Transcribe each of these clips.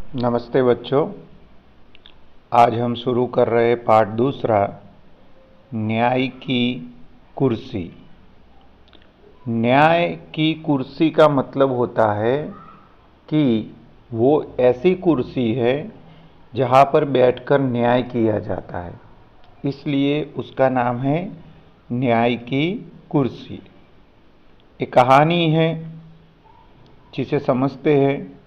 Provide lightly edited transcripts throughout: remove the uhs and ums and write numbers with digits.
नमस्ते बच्चों। आज हम शुरू कर रहे पाठ दूसरा, न्याय की कुर्सी। न्याय की कुर्सी का मतलब होता है कि वो ऐसी कुर्सी है जहाँ पर बैठकर न्याय किया जाता है, इसलिए उसका नाम है न्याय की कुर्सी। एक कहानी है जिसे समझते हैं।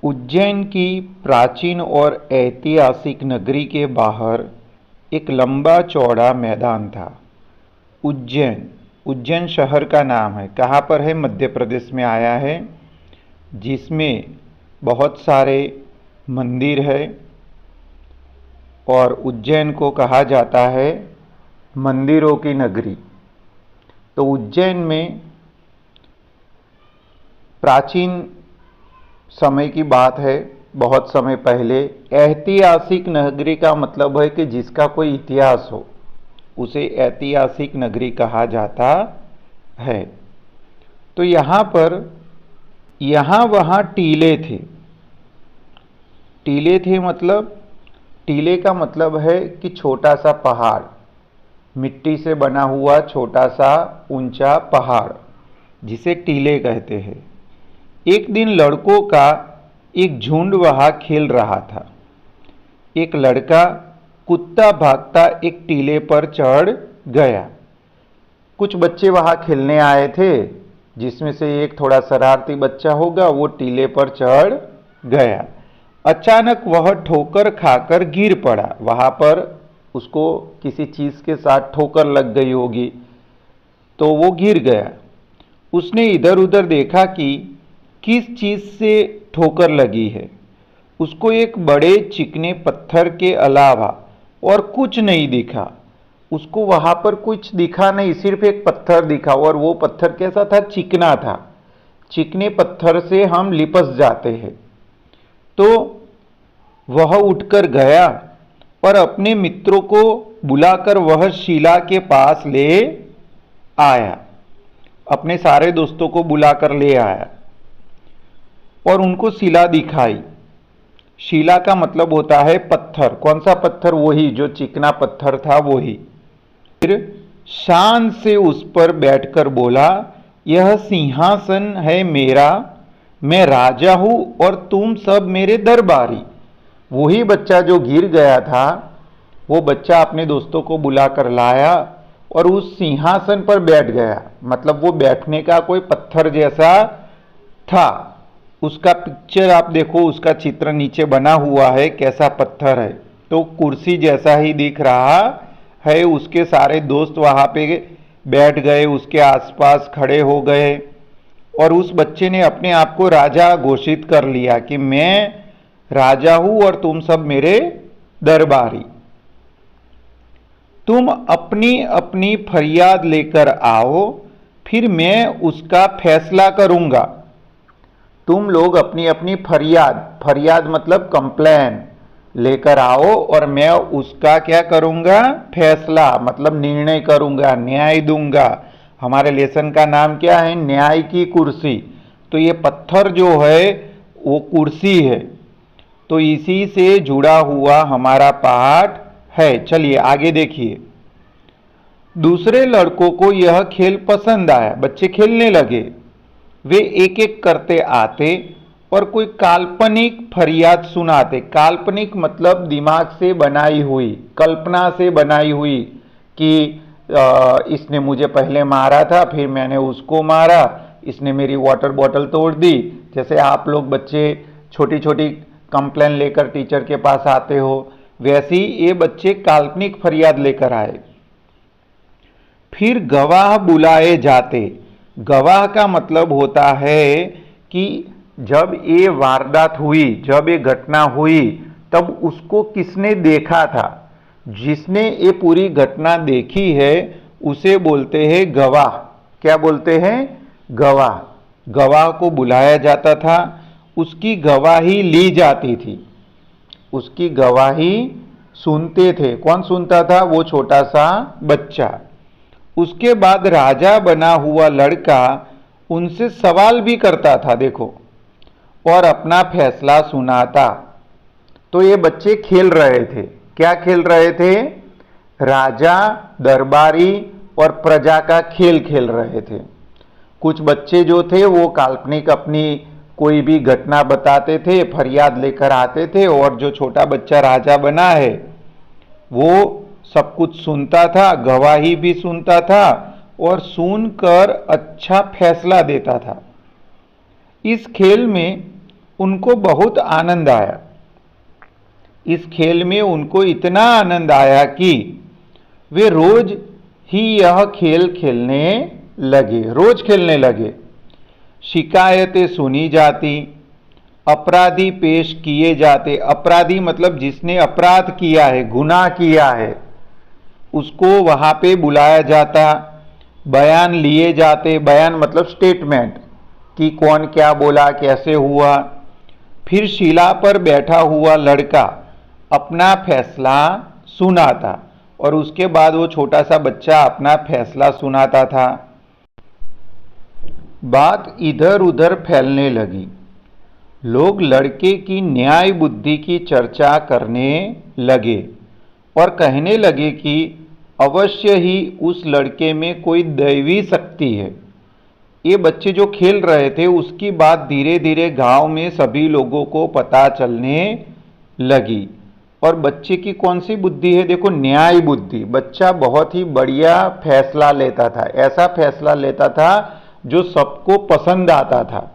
उज्जैन की प्राचीन और ऐतिहासिक नगरी के बाहर एक लंबा चौड़ा मैदान था। उज्जैन शहर का नाम है। कहाँ पर है? मध्य प्रदेश में आया है, जिसमें बहुत सारे मंदिर है और उज्जैन को कहा जाता है मंदिरों की नगरी। तो उज्जैन में प्राचीन समय की बात है, बहुत समय पहले। ऐतिहासिक नगरी का मतलब है कि जिसका कोई इतिहास हो, उसे ऐतिहासिक नगरी कहा जाता है। तो यहाँ वहाँ टीले थे। टीले का मतलब है कि छोटा सा पहाड़, मिट्टी से बना हुआ छोटा सा ऊंचा पहाड़, जिसे टीले कहते हैं। एक दिन लड़कों का एक झुंड वहां खेल रहा था। एक लड़का कुत्ता भागता एक टीले पर चढ़ गया। कुछ बच्चे वहां खेलने आए थे, जिसमें से एक थोड़ा शरारती बच्चा होगा, वो टीले पर चढ़ गया। अचानक वह ठोकर खाकर गिर पड़ा। वहां पर उसको किसी चीज के साथ ठोकर लग गई होगी, तो वो गिर गया। उसने इधर उधर देखा कि किस चीज से ठोकर लगी है। उसको एक बड़े चिकने पत्थर के अलावा और कुछ नहीं दिखा। उसको वहां पर कुछ दिखा नहीं, सिर्फ एक पत्थर दिखा। और वो पत्थर कैसा था? चिकना था। चिकने पत्थर से हम लिपस जाते हैं। तो वह उठकर गया और अपने मित्रों को बुलाकर वह शिला के पास ले आया। अपने सारे दोस्तों को बुलाकर ले आया और उनको शिला दिखाई। शिला का मतलब होता है पत्थर। कौन सा पत्थर? वही जो चिकना पत्थर था, वही। फिर शान से उस पर बैठकर बोला, यह सिंहासन है मेरा, मैं राजा हूं और तुम सब मेरे दरबारी। वही बच्चा जो गिर गया था, वो बच्चा अपने दोस्तों को बुलाकर लाया और उस सिंहासन पर बैठ गया। मतलब वो बैठने का कोई पत्थर जैसा था। उसका पिक्चर आप देखो, उसका चित्र नीचे बना हुआ है, कैसा पत्थर है। तो कुर्सी जैसा ही दिख रहा है। उसके सारे दोस्त वहां पे बैठ गए, उसके आसपास खड़े हो गए और उस बच्चे ने अपने आप को राजा घोषित कर लिया कि मैं राजा हूं और तुम सब मेरे दरबारी। तुम अपनी अपनी फरियाद लेकर आओ, फिर मैं उसका फैसला करूंगा। तुम लोग अपनी अपनी फरियाद मतलब कंप्लेन लेकर आओ और मैं उसका क्या करूंगा? फैसला मतलब निर्णय करूंगा, न्याय दूंगा। हमारे लेसन का नाम क्या है? न्याय की कुर्सी। तो ये पत्थर जो है वो कुर्सी है। तो इसी से जुड़ा हुआ हमारा पाठ है। चलिए आगे देखिए। दूसरे लड़कों को यह खेल पसंद आया। बच्चे खेलने लगे। वे एक एक करते आते और कोई काल्पनिक फरियाद सुनाते। काल्पनिक मतलब दिमाग से बनाई हुई, कल्पना से बनाई हुई, कि इसने मुझे पहले मारा था, फिर मैंने उसको मारा, इसने मेरी वाटर बॉटल तोड़ दी। जैसे आप लोग बच्चे छोटी छोटी कंप्लेन लेकर टीचर के पास आते हो, वैसे ही ये बच्चे काल्पनिक फरियाद लेकर आए। फिर गवाह बुलाए जाते। गवाह का मतलब होता है कि जब ये वारदात हुई, जब ये घटना हुई, तब उसको किसने देखा था। जिसने ये पूरी घटना देखी है उसे बोलते हैं गवाह। क्या बोलते हैं? गवाह। गवाह को बुलाया जाता था, उसकी गवाही ली जाती थी, उसकी गवाही सुनते थे। कौन सुनता था? वो छोटा सा बच्चा। उसके बाद राजा बना हुआ लड़का उनसे सवाल भी करता था, देखो, और अपना फैसला सुनाता। तो ये बच्चे खेल रहे थे। क्या खेल रहे थे? राजा, दरबारी और प्रजा का खेल खेल रहे थे। कुछ बच्चे जो थे वो काल्पनिक अपनी कोई भी घटना बताते थे, फरियाद लेकर आते थे, और जो छोटा बच्चा राजा बना है वो सब कुछ सुनता था, गवाही भी सुनता था और सुनकर अच्छा फैसला देता था। इस खेल में उनको बहुत आनंद आया। इस खेल में उनको इतना आनंद आया कि वे रोज ही यह खेल खेलने लगे, रोज खेलने लगे। शिकायतें सुनी जाती, अपराधी पेश किए जाते। अपराधी मतलब जिसने अपराध किया है, गुनाह किया है, उसको वहां पे बुलाया जाता। बयान लिए जाते। बयान मतलब स्टेटमेंट कि कौन क्या बोला, कैसे हुआ। फिर शिला पर बैठा हुआ लड़का अपना फैसला सुनाता और उसके बाद वो छोटा सा बच्चा अपना फैसला सुनाता था। बात इधर उधर फैलने लगी। लोग लड़के की न्याय बुद्धि की चर्चा करने लगे और कहने लगे कि अवश्य ही उस लड़के में कोई दैवी शक्ति है। ये बच्चे जो खेल रहे थे उसकी बात धीरे धीरे गांव में सभी लोगों को पता चलने लगी। और बच्चे की कौन सी बुद्धि है? देखो, न्याय बुद्धि। बच्चा बहुत ही बढ़िया फैसला लेता था, ऐसा फैसला लेता था जो सबको पसंद आता था।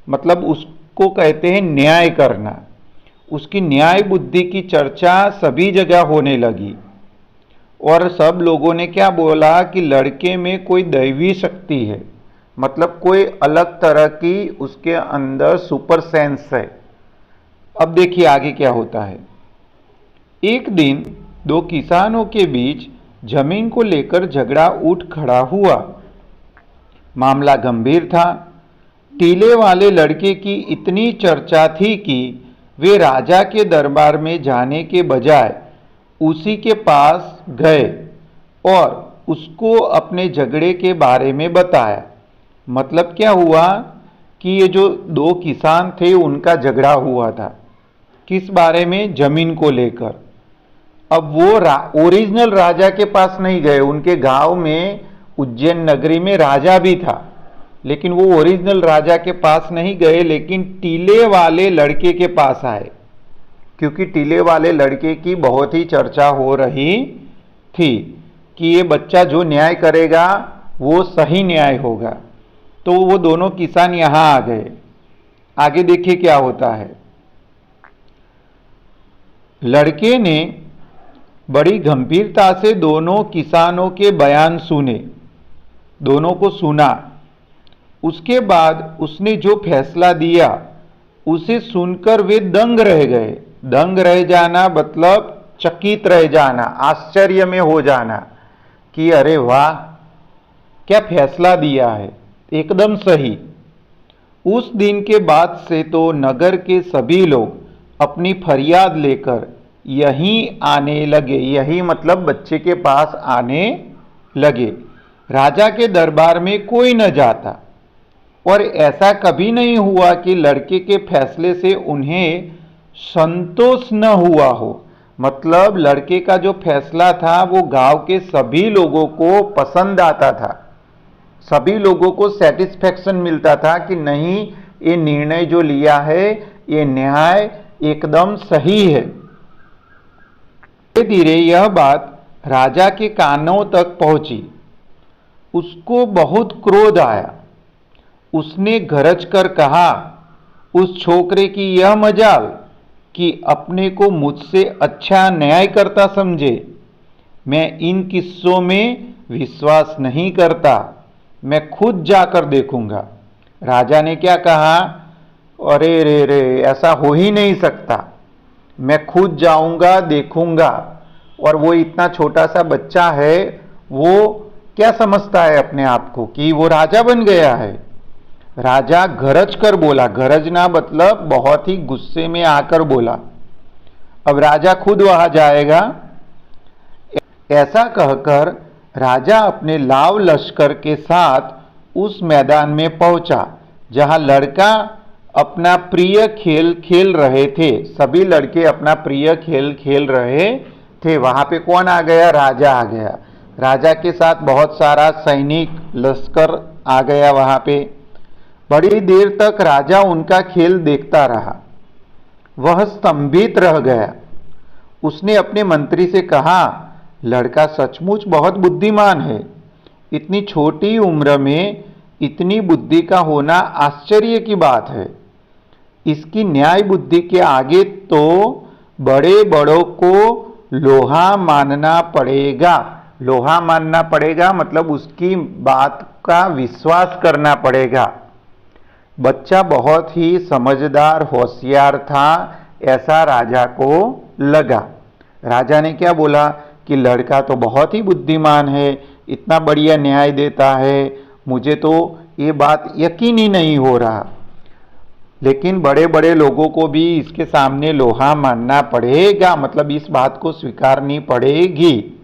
मतलब उसको कहते हैं न्याय करना। उसकी न्याय बुद्धि की चर्चा सभी जगह होने लगी और सब लोगों ने क्या बोला कि लड़के में कोई दैवी शक्ति है, मतलब कोई अलग तरह की उसके अंदर सुपर सेंस है। अब देखिए आगे क्या होता है। एक दिन दो किसानों के बीच जमीन को लेकर झगड़ा उठ खड़ा हुआ। मामला गंभीर था। टीले वाले लड़के की इतनी चर्चा थी कि वे राजा के दरबार में जाने के बजाय उसी के पास गए और उसको अपने झगड़े के बारे में बताया। मतलब क्या हुआ कि ये जो दो किसान थे उनका झगड़ा हुआ था। किस बारे में? जमीन को लेकर। अब वो ओरिजिनल राजा के पास नहीं गए। उनके गांव में उज्जैन नगरी में राजा भी था, लेकिन वो ओरिजिनल राजा के पास नहीं गए, लेकिन टीले वाले लड़के के पास आए, क्योंकि टीले वाले लड़के की बहुत ही चर्चा हो रही थी कि ये बच्चा जो न्याय करेगा वो सही न्याय होगा। तो वो दोनों किसान यहां आ गए। आगे देखिए क्या होता है। लड़के ने बड़ी गंभीरता से दोनों किसानों के बयान सुने, दोनों को सुना। उसके बाद उसने जो फैसला दिया उसे सुनकर वे दंग रह गए। दंग रह जाना मतलब चकित रह जाना, आश्चर्य में हो जाना कि अरे वाह, क्या फैसला दिया है, एकदम सही। उस दिन के बाद से तो नगर के सभी लोग अपनी फरियाद लेकर यहीं आने लगे। यही मतलब बच्चे के पास आने लगे। राजा के दरबार में कोई न जाता और ऐसा कभी नहीं हुआ कि लड़के के फैसले से उन्हें संतोष न हुआ हो। मतलब लड़के का जो फैसला था वो गांव के सभी लोगों को पसंद आता था, सभी लोगों को सेटिस्फैक्शन मिलता था कि नहीं, ये निर्णय जो लिया है ये न्याय एकदम सही है। धीरे धीरे यह बात राजा के कानों तक पहुंची। उसको बहुत क्रोध आया। उसने गरज कर कहा, उस छोकरे की यह मजाल कि अपने को मुझसे अच्छा न्याय करता समझे। मैं इन किस्सों में विश्वास नहीं करता, मैं खुद जाकर देखूंगा। राजा ने क्या कहा, अरे रे रे, ऐसा हो ही नहीं सकता, मैं खुद जाऊंगा, देखूंगा। और वो इतना छोटा सा बच्चा है, वो क्या समझता है अपने आप को कि वो राजा बन गया है। राजा गरज कर बोला, गरजना मतलब बहुत ही गुस्से में आकर बोला। अब राजा खुद वहां जाएगा। ऐसा कहकर राजा अपने लाव लश्कर के साथ उस मैदान में पहुंचा जहां लड़का अपना प्रिय खेल खेल रहे थे। सभी लड़के अपना प्रिय खेल खेल रहे थे। वहां पे कौन आ गया? राजा आ गया। राजा के साथ बहुत सारा सैनिक लश्कर आ गया वहां पे। बड़ी देर तक राजा उनका खेल देखता रहा। वह स्तंभित रह गया। उसने अपने मंत्री से कहा, लड़का सचमुच बहुत बुद्धिमान है। इतनी छोटी उम्र में इतनी बुद्धि का होना आश्चर्य की बात है। इसकी न्याय बुद्धि के आगे तो बड़े बड़ों को लोहा मानना पड़ेगा। लोहा मानना पड़ेगा मतलब उसकी बात का विश्वास करना पड़ेगा। बच्चा बहुत ही समझदार होशियार था, ऐसा राजा को लगा। राजा ने क्या बोला कि लड़का तो बहुत ही बुद्धिमान है, इतना बढ़िया न्याय देता है, मुझे तो ये बात यकीन ही नहीं हो रहा। लेकिन बड़े बड़े लोगों को भी इसके सामने लोहा मानना पड़ेगा, मतलब इस बात को स्वीकारनी पड़ेगी।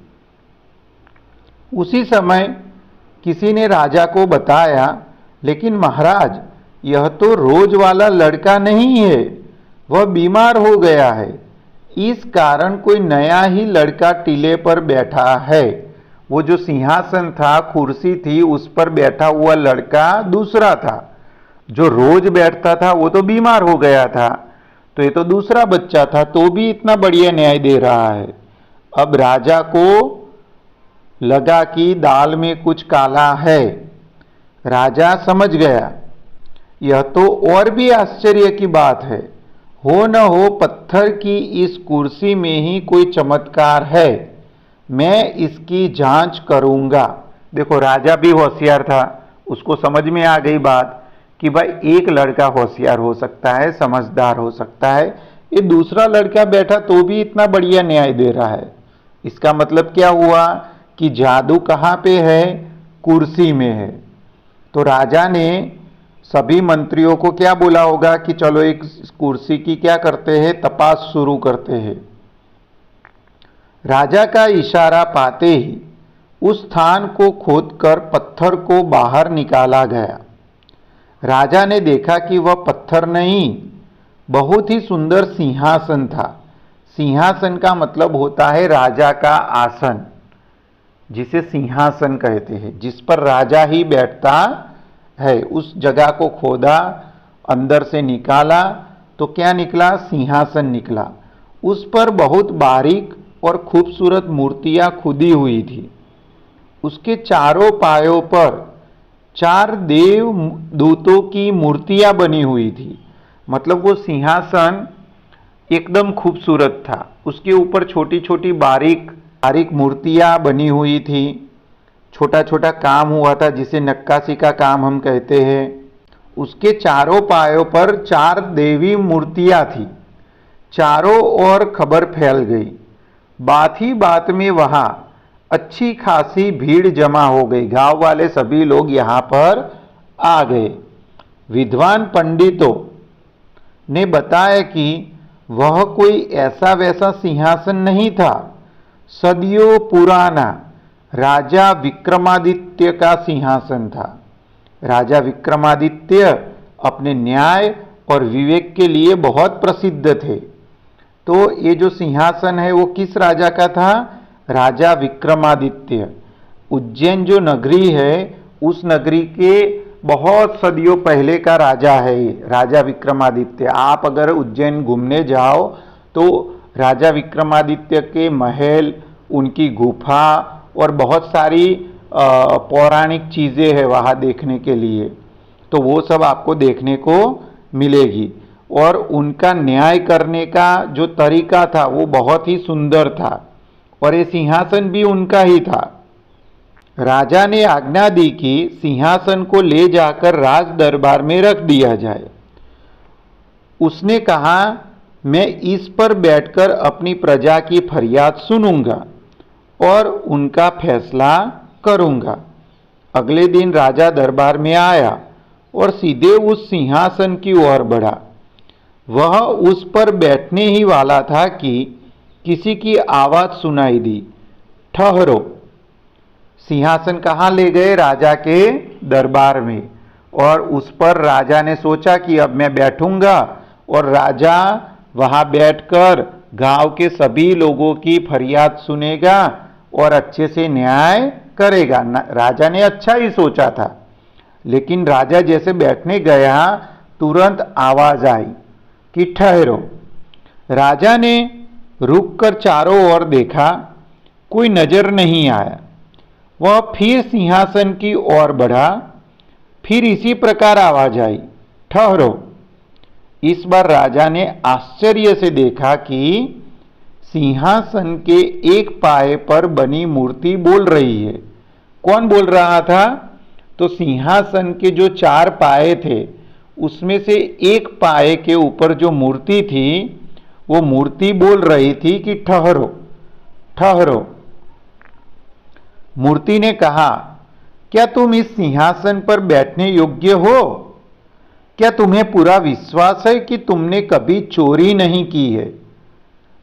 उसी समय किसी ने राजा को बताया, लेकिन महाराज यह तो रोज वाला लड़का नहीं है, वह बीमार हो गया है। इस कारण कोई नया ही लड़का टीले पर बैठा है। वो जो सिंहासन था, कुर्सी थी, उस पर बैठा हुआ लड़का दूसरा था। जो रोज बैठता था वो तो बीमार हो गया था, तो ये तो दूसरा बच्चा था, तो भी इतना बढ़िया न्याय दे रहा है। अब राजा को लगा कि दाल में कुछ काला है। राजा समझ गया, यह तो और भी आश्चर्य की बात है। हो न हो पत्थर की इस कुर्सी में ही कोई चमत्कार है। मैं इसकी जांच करूंगा। देखो राजा भी होशियार था, उसको समझ में आ गई बात कि भाई एक लड़का होशियार हो सकता है, समझदार हो सकता है, ये दूसरा लड़का बैठा तो भी इतना बढ़िया न्याय दे रहा है। इसका मतलब क्या हुआ कि जादू कहाँ पे है? कुर्सी में है। तो राजा ने सभी मंत्रियों को क्या बोला होगा कि चलो एक कुर्सी की क्या करते हैं, तपास शुरू करते हैं। राजा का इशारा पाते ही उस स्थान को खोदकर पत्थर को बाहर निकाला गया। राजा ने देखा कि वह पत्थर नहीं, बहुत ही सुंदर सिंहासन था। सिंहासन का मतलब होता है राजा का आसन, जिसे सिंहासन कहते हैं, जिस पर राजा ही बैठता है। उस जगह को खोदा, अंदर से निकाला तो क्या निकला? सिंहासन निकला। उस पर बहुत बारीक और खूबसूरत मूर्तियां खुदी हुई थी। उसके चारों पायों पर 4 देव दूतों की मूर्तियां बनी हुई थी। मतलब वो सिंहासन एकदम खूबसूरत था। उसके ऊपर छोटी छोटी बारीक बारीक मूर्तियां बनी हुई थी। छोटा छोटा काम हुआ था, जिसे नक्काशी का काम हम कहते हैं। उसके चारों पायों पर 4 देवी मूर्तियां थी। चारों ओर खबर फैल गई। बात ही बात में वहां अच्छी खासी भीड़ जमा हो गई। गांव वाले सभी लोग यहां पर आ गए। विद्वान पंडितों ने बताया कि वह कोई ऐसा वैसा सिंहासन नहीं था। सदियों पुराना राजा विक्रमादित्य का सिंहासन था। राजा विक्रमादित्य अपने न्याय और विवेक के लिए बहुत प्रसिद्ध थे। तो ये जो सिंहासन है वो किस राजा का था? राजा विक्रमादित्य। उज्जैन जो नगरी है, उस नगरी के बहुत सदियों पहले का राजा है ये राजा विक्रमादित्य। आप अगर उज्जैन घूमने जाओ तो राजा विक्रमादित्य के महल, उनकी गुफा और बहुत सारी पौराणिक चीज़ें हैं वहाँ देखने के लिए, तो वो सब आपको देखने को मिलेगी। और उनका न्याय करने का जो तरीका था वो बहुत ही सुंदर था, और ये सिंहासन भी उनका ही था। राजा ने आज्ञा दी कि सिंहासन को ले जाकर राज दरबार में रख दिया जाए। उसने कहा, मैं इस पर बैठकर अपनी प्रजा की फरियाद सुनूंगा और उनका फैसला करूंगा। अगले दिन राजा दरबार में आया और सीधे उस सिंहासन की ओर बढ़ा। वह उस पर बैठने ही वाला था कि किसी की आवाज सुनाई दी, ठहरो। सिंहासन कहाँ ले गए? राजा के दरबार में, और उस पर राजा ने सोचा कि अब मैं बैठूंगा और राजा वहां बैठकर गांव के सभी लोगों की फरियाद सुनेगा और अच्छे से न्याय करेगा। राजा ने अच्छा ही सोचा था, लेकिन राजा जैसे बैठने गया तुरंत आवाज आई कि ठहरो। राजा ने रुककर चारों ओर देखा, कोई नजर नहीं आया। वह फिर सिंहासन की ओर बढ़ा, फिर इसी प्रकार आवाज आई, ठहरो। इस बार राजा ने आश्चर्य से देखा कि सिंहासन के एक पाए पर बनी मूर्ति बोल रही है। कौन बोल रहा था? तो सिंहासन के जो 4 पाए थे उसमें से एक पाए के ऊपर जो मूर्ति थी वो मूर्ति बोल रही थी कि ठहरो ठहरो। मूर्ति ने कहा, क्या तुम इस सिंहासन पर बैठने योग्य हो? क्या तुम्हें पूरा विश्वास है कि तुमने कभी चोरी नहीं की है?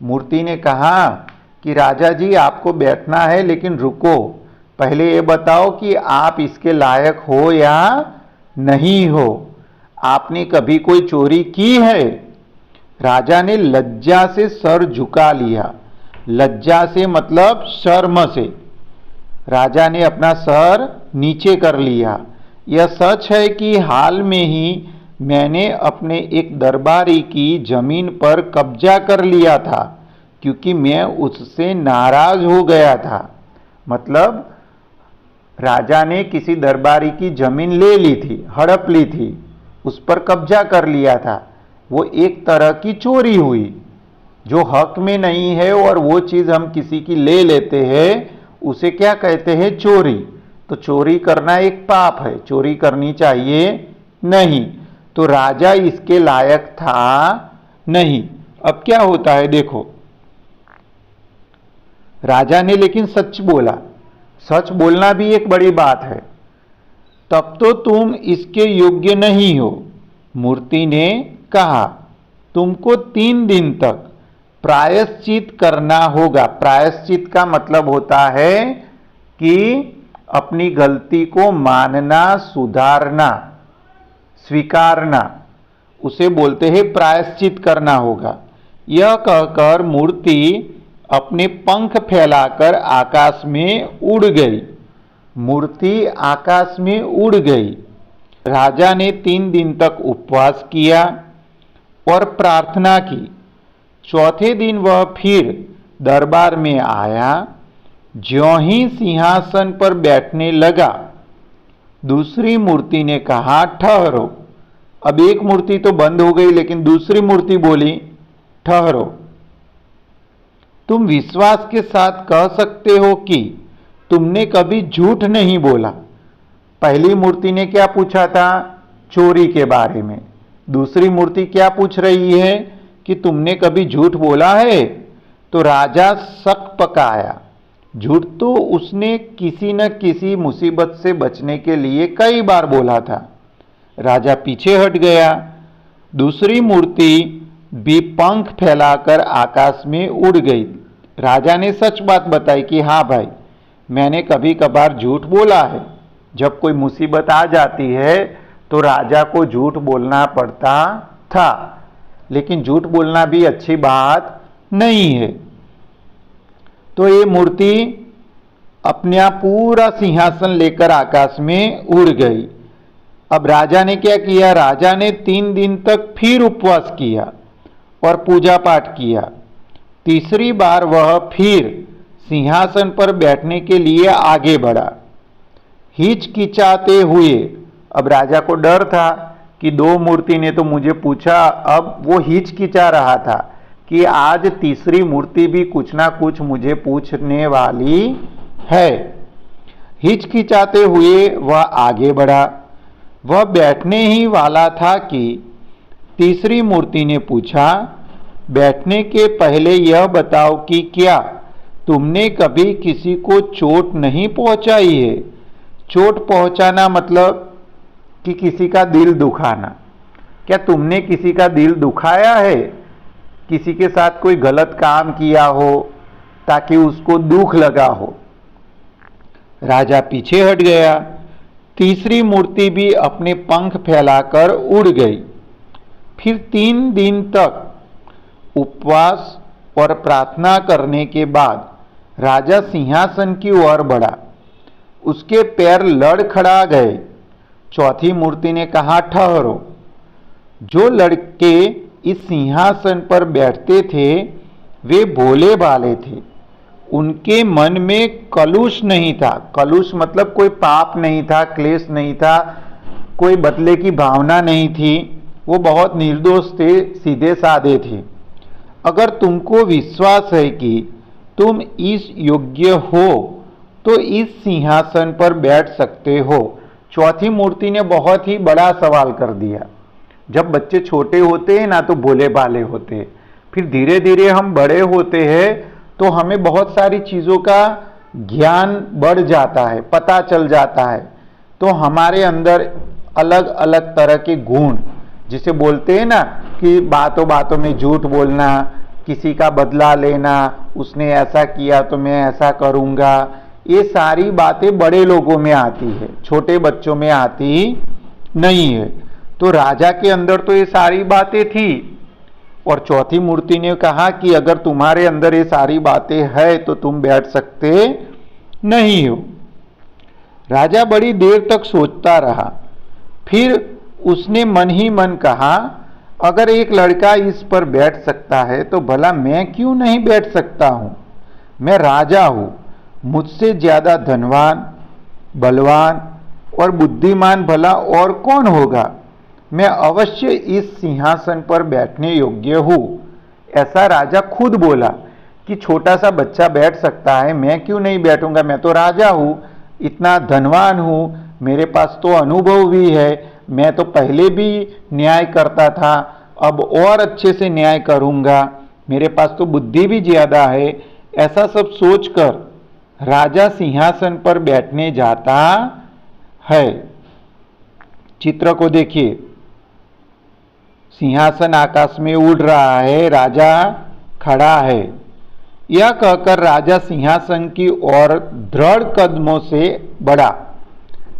मूर्ति ने कहा कि राजा जी आपको बैठना है, लेकिन रुको, पहले ये बताओ कि आप इसके लायक हो या नहीं हो। आपने कभी कोई चोरी की है? राजा ने लज्जा से सर झुका लिया। लज्जा से मतलब शर्म से राजा ने अपना सर नीचे कर लिया। यह सच है कि हाल में ही मैंने अपने एक दरबारी की जमीन पर कब्जा कर लिया था, क्योंकि मैं उससे नाराज हो गया था। मतलब राजा ने किसी दरबारी की जमीन ले ली थी, हड़प ली थी, उस पर कब्जा कर लिया था। वो एक तरह की चोरी हुई, जो हक में नहीं है और वो चीज हम किसी की ले लेते हैं, उसे क्या कहते हैं? चोरी। तो चोरी करना एक पाप है, चोरी करनी चाहिए नहीं। तो राजा इसके लायक था नहीं। अब क्या होता है देखो, राजा ने लेकिन सच बोला। सच बोलना भी एक बड़ी बात है। तब तो तुम इसके योग्य नहीं हो। मूर्ति ने कहा, तुमको 3 दिन तक प्रायश्चित करना होगा। प्रायश्चित का मतलब होता है कि अपनी गलती को मानना, सुधारना, स्वीकारना, उसे बोलते हैं प्रायश्चित करना होगा। यह कहकर मूर्ति अपने पंख फैलाकर आकाश में उड़ गई। मूर्ति आकाश में उड़ गई। राजा ने 3 दिन तक उपवास किया और प्रार्थना की। चौथे दिन वह फिर दरबार में आया। ज्यों ही सिंहासन पर बैठने लगा, दूसरी मूर्ति ने कहा, ठहरो। अब एक मूर्ति तो बंद हो गई, लेकिन दूसरी मूर्ति बोली, ठहरो। तुम विश्वास के साथ कह सकते हो कि तुमने कभी झूठ नहीं बोला। पहली मूर्ति ने क्या पूछा था? चोरी के बारे में। दूसरी मूर्ति क्या पूछ रही है कि तुमने कभी झूठ बोला है? तो राजा शक पकाया। झूठ तो उसने किसी न किसी मुसीबत से बचने के लिए कई बार बोला था। राजा पीछे हट गया। दूसरी मूर्ति भी पंख फैलाकर आकाश में उड़ गई। राजा ने सच बात बताई कि हाँ भाई, मैंने कभी कभार झूठ बोला है। जब कोई मुसीबत आ जाती है तो राजा को झूठ बोलना पड़ता था, लेकिन झूठ बोलना भी अच्छी बात नहीं है। तो ये मूर्ति अपना पूरा सिंहासन लेकर आकाश में उड़ गई। अब राजा ने क्या किया? राजा ने 3 दिन तक फिर उपवास किया और पूजा पाठ किया। तीसरी बार वह फिर सिंहासन पर बैठने के लिए आगे बढ़ा, हिचकिचाते हुए। अब राजा को डर था कि 2 मूर्ति ने तो मुझे पूछा। अब वो हिचकिचा रहा था कि आज तीसरी मूर्ति भी कुछ ना कुछ मुझे पूछने वाली है। हिचकिचाते हुए वह आगे बढ़ा। वह बैठने ही वाला था कि तीसरी मूर्ति ने पूछा, बैठने के पहले यह बताओ कि क्या तुमने कभी किसी को चोट नहीं पहुंचाई है? चोट पहुंचाना मतलब कि किसी का दिल दुखाना। क्या तुमने किसी का दिल दुखाया है? किसी के साथ कोई गलत काम किया हो ताकि उसको दुख लगा हो? राजा पीछे हट गया। तीसरी मूर्ति भी अपने पंख फैलाकर उड़ गई। फिर 3 दिन तक उपवास और प्रार्थना करने के बाद राजा सिंहासन की ओर बढ़ा। उसके पैर लड़खड़ा गए। चौथी मूर्ति ने कहा, ठहरो। जो लड़के इस सिंहासन पर बैठते थे वे भोले भाले थे। उनके मन में कलुष नहीं था। कलुष मतलब कोई पाप नहीं था, क्लेश नहीं था, कोई बदले की भावना नहीं थी। वो बहुत निर्दोष थे, सीधे साधे थे। अगर तुमको विश्वास है कि तुम इस योग्य हो तो इस सिंहासन पर बैठ सकते हो। चौथी मूर्ति ने बहुत ही बड़ा सवाल कर दिया। जब बच्चे छोटे होते हैं ना तो भोले भाले होते हैं, फिर धीरे धीरे हम बड़े होते हैं तो हमें बहुत सारी चीज़ों का ज्ञान बढ़ जाता है, पता चल जाता है। तो हमारे अंदर अलग अलग तरह के गुण, जिसे बोलते हैं ना कि बातों बातों में झूठ बोलना, किसी का बदला लेना, उसने ऐसा किया तो मैं ऐसा करूँगा, ये सारी बातें बड़े लोगों में आती है, छोटे बच्चों में आती नहीं है। तो राजा के अंदर तो ये सारी बातें थी। और चौथी मूर्ति ने कहा कि अगर तुम्हारे अंदर ये सारी बातें है तो तुम बैठ सकते नहीं हो। राजा बड़ी देर तक सोचता रहा। फिर उसने मन ही मन कहा, अगर एक लड़का इस पर बैठ सकता है तो भला मैं क्यों नहीं बैठ सकता हूं। मैं राजा हूं, मुझसे ज्यादा धनवान, बलवान और बुद्धिमान भला और कौन होगा। मैं अवश्य इस सिंहासन पर बैठने योग्य हूं। ऐसा राजा खुद बोला कि छोटा सा बच्चा बैठ सकता है, मैं क्यों नहीं बैठूंगा, मैं तो राजा हूं, इतना धनवान हूं, मेरे पास तो अनुभव भी है, मैं तो पहले भी न्याय करता था, अब और अच्छे से न्याय करूंगा, मेरे पास तो बुद्धि भी ज्यादा है। ऐसा सब सोचकर राजा सिंहासन पर बैठने जाता है। चित्र को देखिए, सिंहासन आकाश में उड़ रहा है, राजा खड़ा है। यह कहकर राजा सिंहासन की ओर दृढ़ कदमों से बढ़ा।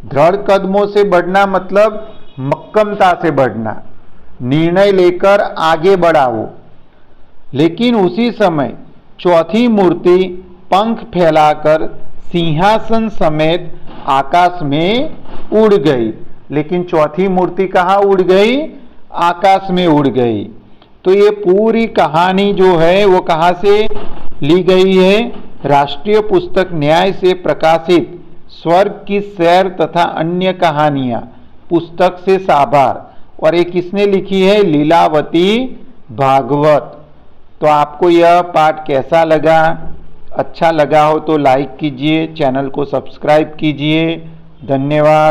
दृढ़ कदमों से बढ़ना मतलब मक्कमता से बढ़ना, निर्णय लेकर आगे बढ़ा वो। लेकिन उसी समय चौथी मूर्ति पंख फैलाकर सिंहासन समेत आकाश में उड़ गई। लेकिन चौथी मूर्ति कहाँ उड़ गई? आकाश में उड़ गई। तो ये पूरी कहानी जो है वो कहाँ से ली गई है? राष्ट्रीय पुस्तक न्याय से प्रकाशित स्वर्ग की सैर तथा अन्य कहानियां पुस्तक से साभार। और ये किसने लिखी है? लीलावती भागवत। तो आपको यह पाठ कैसा लगा? अच्छा लगा हो तो लाइक कीजिए, चैनल को सब्सक्राइब कीजिए। धन्यवाद।